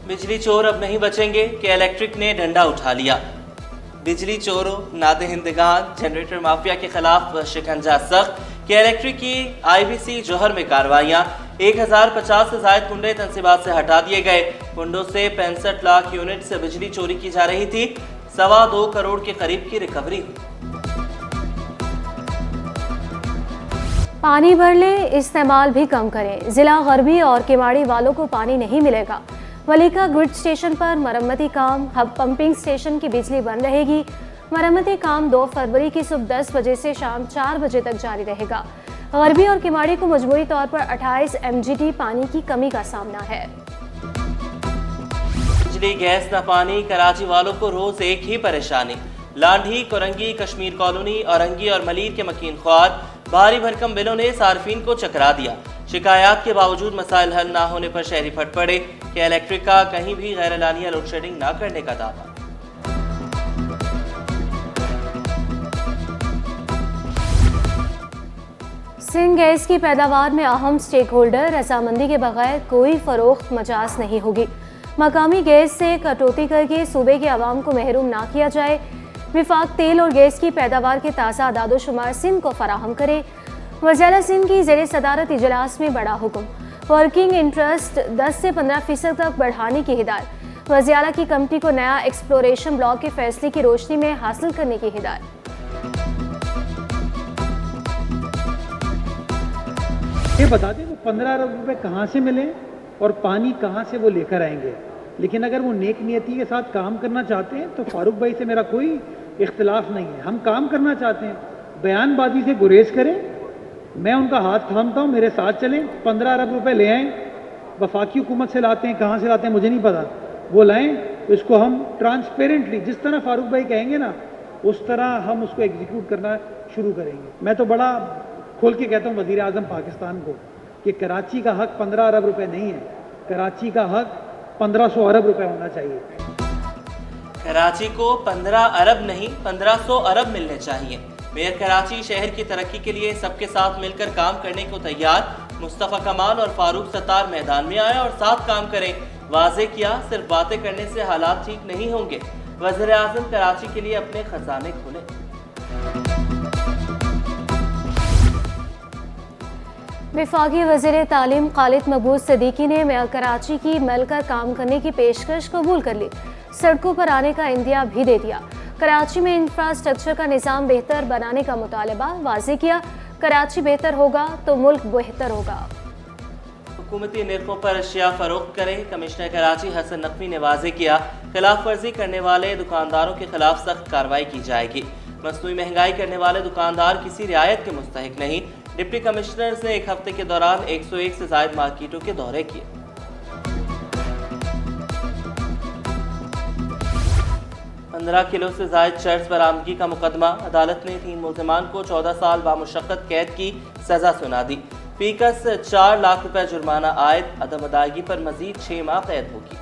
बिजली चोर अब नहीं बचेंगे कि इलेक्ट्रिक ने डंडा उठा लिया। बिजली चोरों, नादहिंदगान, जनरेटर माफिया के खिलाफ शिकंजा सख्त कि इलेक्ट्रिक की IBC जौहर में कार्रवाइयाँ। 1050 से जायद कुंडे तनसीबात से हटा दिए गए। कुंडों से 65 लाख यूनिट से बिजली चोरी की जा रही थी। 2.25 करोड़ के करीब की रिकवरी हुई। पानी भर ले, इस्तेमाल भी कम करें। जिला गरबी और केवाड़ी वालों को पानी नहीं मिलेगा। वलीका ग्रिड स्टेशन पर मरम्मती काम, हब पंपिंग स्टेशन की बिजली बंद रहेगी। मरम्मती काम 2 फरवरी की सुबह 10 बजे से शाम 4 बजे तक जारी रहेगा। गरबी और केवाड़ी को मजबूरी तौर पर 28 MGT पानी की कमी का सामना है। बिजली, गैस न पानी, कराची वालों को रोज एक ही परेशानी। लांढी, कोरंगी, कश्मीर कॉलोनी, औरंगी और मलीर के मकीन ख्वार भारी भरकम बिलों ने सार्फिन को चकरा दिया। शिकायत के बावजूद मसाइल हल ना होने पर शहरी फट पड़े कि इलेक्ट्रिक का कहीं भी गैर एलानिया लोड शेडिंग ना करने का दावा। सिंध गैस की पैदावार में अहम स्टेक होल्डर रजामंदी के बगैर कोई फरोख्त मजाज नहीं होगी। मकामी गैस से कटौती करके सूबे के अवाम को महरूम ना किया जाए। विफाक तेल और गैस की पैदावार के ताज़ा अदादोशुमार सिंध को फराहम करे। वज़ीर सिंध की ज़ेर सदारत इजलास में बड़ा हुक्म। वर्किंग इंटरेस्ट 10 से 15% तक बढ़ाने की हिदायत। वज़ीर आला की कमेटी को नया एक्सप्लोरेशन ब्लॉक के फैसले की रोशनी में हासिल करने की हिदायत। ये बता दें वो 15 अरब रुपए कहाँ से मिले और पानी कहाँ से वो लेकर आएंगे। लेकिन अगर वो नेक नियति के साथ काम करना चाहते हैं तो फारूक भाई से मेरा कोई इख्तिलाफ नहीं है। हम काम करना चाहते हैं, बयानबाजी से गुरेज करें। मैं उनका हाथ थामता हूँ, मेरे साथ चलें। 15 अरब रुपए ले आएँ, वफाकी हुकूमत से लाते हैं, कहाँ से लाते हैं मुझे नहीं पता, वो लाएँ तो इसको हम ट्रांसपेरेंटली जिस तरह फारूक भाई कहेंगे ना उस तरह हम उसको एग्जीक्यूट करना शुरू करेंगे। मैं तो बड़ा खोल के कहता हूँ वज़ीर आज़म पाकिस्तान को कि कराची का हक 15 अरब रुपए नहीं है, कराची का हक 1500 अरब रुपए होना चाहिए। कराची को 15 अरब नहीं 1500 अरब मिलने चाहिए। मेयर कराची शहर की तरक्की के लिए सबके साथ मिलकर काम करने को तैयार। मुस्तफ़ा कमाल और फारूक सत्तार मैदान में आए और साथ काम करें। वाज़े किया, सिर्फ बातें करने से हालात ठीक नहीं होंगे। वज़ीर आज़म कराची के लिए अपने खजाने खोले। वफाकी वज़ीर तालीम खालिद महबूब सदीकी ने मेयर कराची की मिलकर काम करने की पेशकश कबूल कर ली। सड़कों पर आने का इंदिया भी दे दिया। कराची में इंफ्रास्ट्रक्चर का निज़ाम बेहतर बनाने का मुतालबा वाज़े किया। कराची बेहतर होगा तो मुल्क बेहतर होगा। हुकूमती निर्खों पर अशिया फरोख्त करें। कमिश्नर कराची हसन नकवी ने वाज़े किया, खिलाफ वर्जी करने वाले दुकानदारों के खिलाफ सख्त कार्रवाई की जाएगी। मसनूई महंगाई करने वाले दुकानदार किसी रियायत के मुस्तहिक नहीं। डिप्टी कमिश्नर्स ने एक हफ्ते के दौरान 101 से ज़ायद मार्केटों के दौरे किए। 15 किलो से ज़ायद चर्च बरामदगी का मुकदमा। अदालत ने 3 मुल्ज़िमान को 14 साल बामुशक्कत कैद की सज़ा सुना दी। फीकस 4 लाख रुपए जुर्माना आयद। अदम अदायगी पर मजीद 6 माह कैद होगी।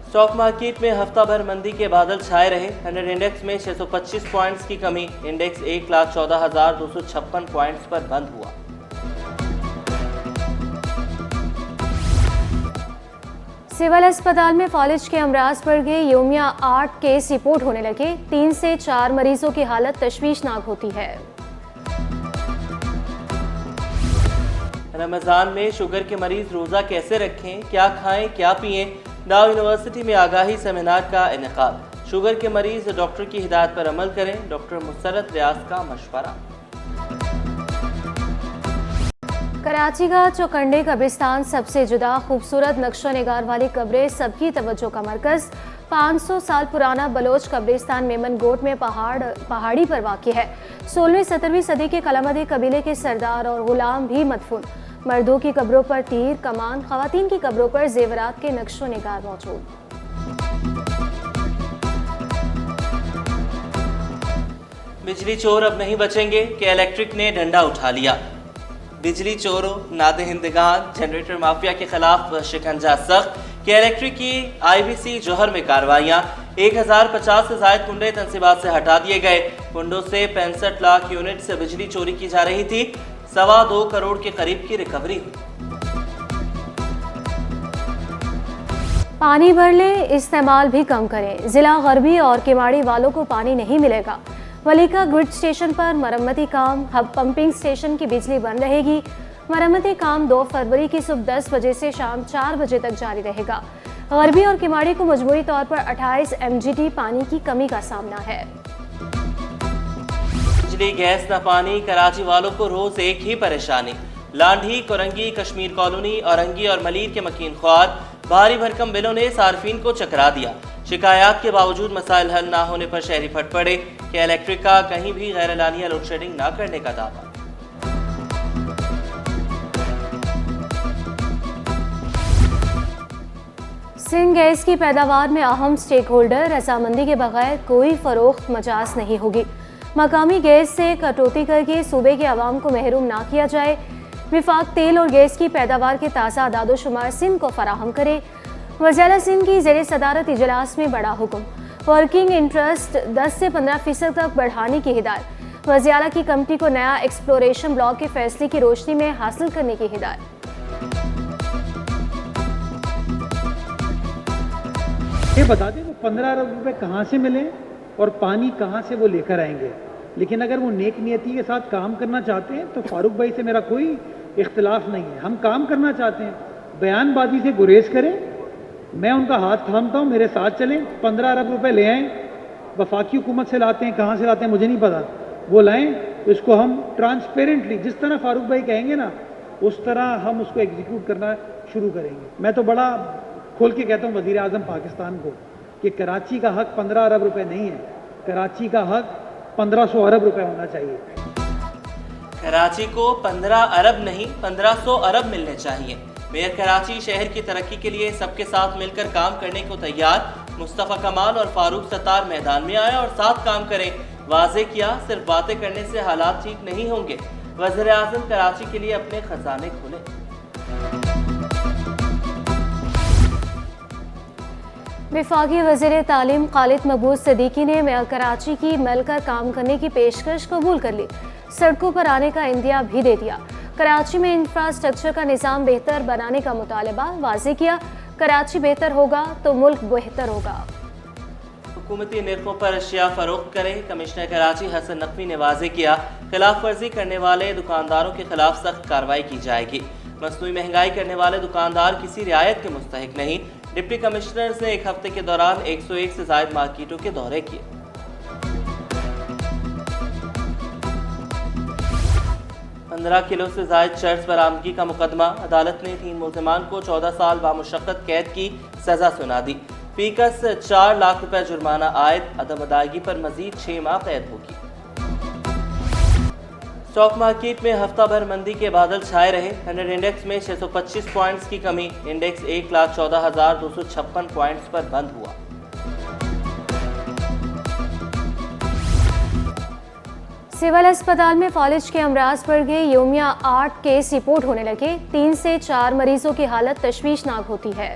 स्टॉक मार्केट में हफ्ता भर मंदी के बादल छाए रहे। 100 इंडेक्स में 625 पॉइंट्स की कमी। इंडेक्स 1,14,256 पॉइंट्स पर बंद हुआ। सिविल अस्पताल में फालिज के अमराज बढ़ गए। योमिया 8 केस रिपोर्ट होने लगे। 3 से 4 मरीजों की हालत तशवीशनाक होती है। रमजान में शुगर के मरीज रोजा कैसे रखें, क्या खाएं, क्या पिएं। दाव यूनिवर्सिटी में आगाही सेमिनार का इनेकाद। शुगर के मरीज डॉक्टर की हिदायत पर अमल करें। डॉक्टर मुसरत रियाज का मशवरा। कराची का चौकंडे कब्रिस्तान सबसे जुदा खूबसूरत नक्शो निगार वाली कब्रें सबकी तवज्जो का मरकज। 500 साल पुराना बलोच कब्रिस्तान मेमन गोट में पहाड़ी पर वाक़ है। 16वीं-17वीं सदी के कलामदी कबीले के सरदार और गुलाम भी मदफून। मर्दों की कब्रों पर तीर कमान, खवातीन की कब्रों पर जेवरात के नक्शो निगार मौजूद। बिजली चोर अब नहीं बचेंगे कि इलेक्ट्रिक ने डंडा उठा लिया। बिजली चोरों, नादहिंदगान, जनरेटर माफिया के खिलाफ शिकंजा सख्त कि इलेक्ट्रिक की IBC जौहर में कार्रवाइयाँ। 1050 से जायद कुंडे तनसीबात से हटा दिए गए। कुंडों से 65 लाख यूनिट से बिजली चोरी की जा रही थी। 2.25 करोड़ के करीब की रिकवरी हुई। पानी भर लें, इस्तेमाल भी कम करें। जिला गरबी और किमाड़ी वालों को पानी नहीं मिलेगा। मलिका ग्रिड स्टेशन पर मरम्मती काम, हब पंपिंग स्टेशन की बिजली बंद रहेगी। मरम्मती काम 2 फरवरी की सुबह 10 बजे से शाम 4 बजे तक जारी रहेगा। गरबी और किमाड़ी को मजबूरी तौर पर 28 MGT पानी की कमी का सामना है। बिजली, गैस न पानी, कराची वालों को रोज एक ही परेशानी। लांढी, कोरंगी, कश्मीर कॉलोनी, औरंगी और मलीर के मकीन ख्वार भारी भरकम बिलों ने सार्फिन को चकरा दिया। शिकायत के बावजूद मसाइल हल ना होने पर शहरी फट पड़े कि इलेक्ट्रिक का कहीं भी गैर एलानिया लोड शेडिंग न करने का दावा। सिंध गैस की पैदावार में अहम स्टेक होल्डर रजामंदी के बगैर कोई फरोख्त मजाज नहीं होगी। मकामी गैस से कटौती करके सूबे के अवाम को महरूम ना किया जाए। विफाक तेल और गैस की पैदावार के ताज़ा आदादोशुमार सिंध को फराहम करे। वज़ीर सिंध की ज़ेर सदारत इजलास में बड़ा हुक्म। वर्किंग इंटरेस्ट 10 से 15% तक बढ़ाने की हिदायत। वज़ीर आला की कमेटी को नया एक्सप्लोरेशन ब्लॉक के फैसले की रोशनी में हासिल करने की हिदायत। ये बता दें वो 15 अरब रुपए कहाँ से मिले और पानी कहाँ से वो लेकर आएंगे। लेकिन अगर वो नेक नियति के साथ काम करना चाहते हैं तो फारूक भाई से मेरा कोई इख्तिलाफ नहीं है। हम काम करना चाहते हैं, बयानबाजी से गुरेज करें, मैं उनका हाथ थामता हूँ, मेरे साथ चलें। 15 अरब रुपए ले आएँ, वफाकी हुकूमत से लाते हैं, कहाँ से लाते हैं मुझे नहीं पता, वो लाएँ तो इसको हम ट्रांसपेरेंटली जिस तरह फारूक भाई कहेंगे ना उस तरह हम उसको एग्जीक्यूट करना शुरू करेंगे। मैं तो बड़ा खोल के कहता हूँ वज़ीर आज़म पाकिस्तान को कि कराची का हक 15 अरब रुपए नहीं है, कराची का हक 1500 अरब रुपए होना चाहिए। कराची को 15 अरब नहीं 1500 अरब मिलने चाहिए। मेयर कराची शहर की तरक्की के लिए सबके साथ मिलकर काम करने को तैयार। मुस्तफ़ा कमाल और फारूक सत्तार मैदान में आए और साथ काम करें। वाज़े किया, सिर्फ बातें करने से हालात ठीक नहीं होंगे। वज़ीर आज़म कराची के लिए अपने खजाने खोले। वफाकी वज़ीर तालीम खालिद महबूब सदीकी ने कराची की मिलकर काम करने की पेशकश कबूल कर ली। सड़कों पर आने का इंदिया भी दे दिया। कराची में इंफ्रास्ट्रक्चर का निज़ाम बेहतर बनाने का मुतालबा वाज़े किया। कराची बेहतर होगा तो मुल्क बेहतर होगा। हुकूमती निर्खों पर अशिया फरोख्त करें। कमिश्नर कराची हसन नकवी ने वाज़े किया, खिलाफ वर्जी करने वाले दुकानदारों के खिलाफ सख्त कार्रवाई की जाएगी। मसनूई महंगाई करने वाले दुकानदार किसी रियायत के मुस्तहिक नहीं। डिप्टी कमिश्नर ने एक हफ्ते के दौरान 101 से ज़ायद मार्केटों के दौरे किए। पंद्रह किलो से ज़ायद चर्च बरामदगी का मुकदमा। अदालत ने 3 मुल्ज़िमान को 14 साल बामुशक्क़त कैद की सज़ा सुना दी। फीकस 4 लाख रुपए जुर्माना आयद। अदम अदायगी पर मजीद 6 माह कैद होगी। स्टॉक मार्केट में हफ्ता भर मंदी के बादल छाए रहे। 100 इंडेक्स में 625 पॉइंट्स की कमी। इंडेक्स 1,14,256 पॉइंट्स पर बंद हुआ। सिविल अस्पताल में फालिज के अमराज बढ़ गए। योमिया 8 केस रिपोर्ट होने लगे। 3 से 4 मरीजों की हालत तशवीशनाक होती है।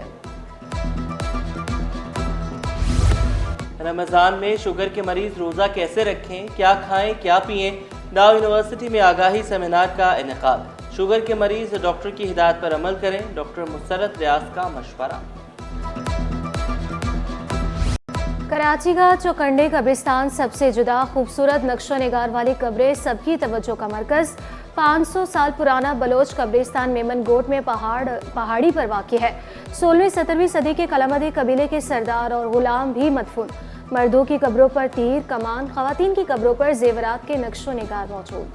रमज़ान में शुगर के मरीज रोज़ा कैसे रखें, क्या खाएं, क्या पिएं। डाव यूनिवर्सिटी में आगाही सेमिनार का इनेकाद। शुगर के मरीज डॉक्टर की हिदायत पर अमल करें। डॉक्टर मुसर्रत रियाज का मशवरा। कराची का चौकंडे कब्रिस्तान सबसे जुदा खूबसूरत नक्शो निगार वाली कब्रें सबकी तवज्जो का मरकज़। 500 साल पुराना बलोच कब्रिस्तान मेमन गोट में पहाड़ी पर वाक़ है। 16वीं-17वीं सदी के कलामदी कबीले के सरदार और गुलाम भी मदफून। मर्दों की कब्रों पर तीर कमान, ख़वातीन की कब्रों पर जेवरात के नक्शो निगार मौजूद।